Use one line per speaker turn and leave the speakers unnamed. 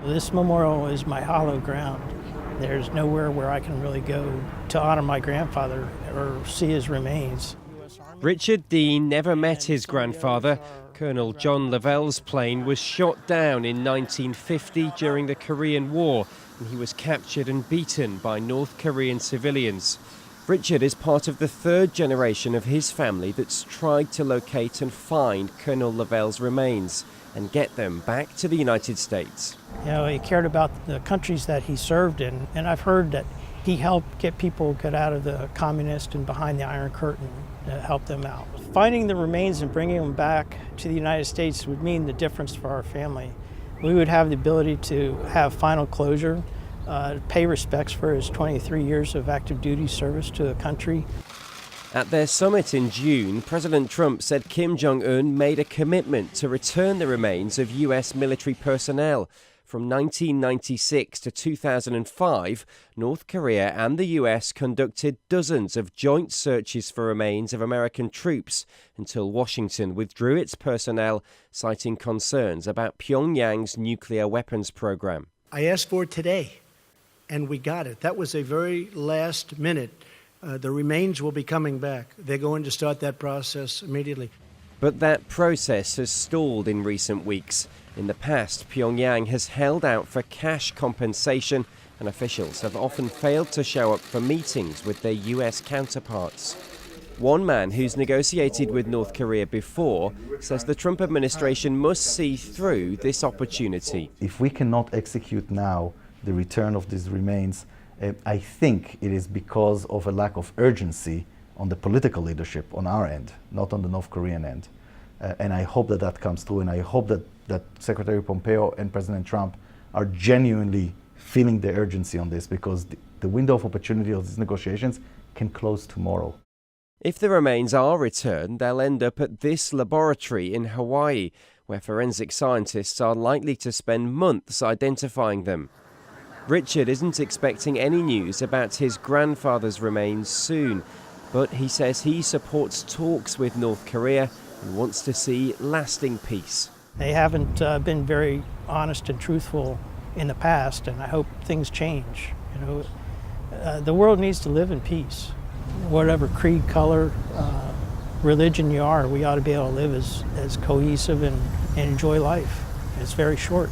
This memorial is my hallowed ground. There's nowhere where I can really go to honor my grandfather or see his remains.
Richard Dean never met his grandfather. Colonel John Lavell's plane was shot down in 1950 during the Korean War, and he was captured and beaten by North Korean civilians. Richard is part of the third generation of his family that's tried to locate and find Colonel Lavell's remains and get them back to the United States.
You know, he cared about the countries that he served in, and I've heard that he helped get people get out of the communist and behind the Iron Curtain to help them out. Finding the remains and bringing them back to the United States would mean the difference for our family. We would have the ability to have final closure, pay respects for his 23 years of active duty service to the country.
At their summit in June, President Trump said Kim Jong Un made a commitment to return the remains of US military personnel. From 1996 to 2005, North Korea and the US conducted dozens of joint searches for remains of American troops until Washington withdrew its personnel, citing concerns about Pyongyang's nuclear weapons program.
I asked for it today, and we got it. That was a very last minute. The remains will be coming back. They're going to start that process immediately.
But that process has stalled in recent weeks. In the past, Pyongyang has held out for cash compensation, and officials have often failed to show up for meetings with their US counterparts. One man who's negotiated with North Korea before says the Trump administration must see through this opportunity.
If we cannot execute now the return of these remains, I think it is because of a lack of urgency on the political leadership on our end, not on the North Korean end. And I hope that that comes through, and I hope that Secretary Pompeo and President Trump are genuinely feeling the urgency on this, because the window of opportunity of these negotiations can close tomorrow.
If the remains are returned, they'll end up at this laboratory in Hawaii, where forensic scientists are likely to spend months identifying them. Richard isn't expecting any news about his grandfather's remains soon, but he says he supports talks with North Korea and wants to see lasting peace.
They haven't been very honest and truthful in the past, and I hope things change. You know, the world needs to live in peace. Whatever creed, color, religion you are, we ought to be able to live as cohesive and enjoy life. It's very short.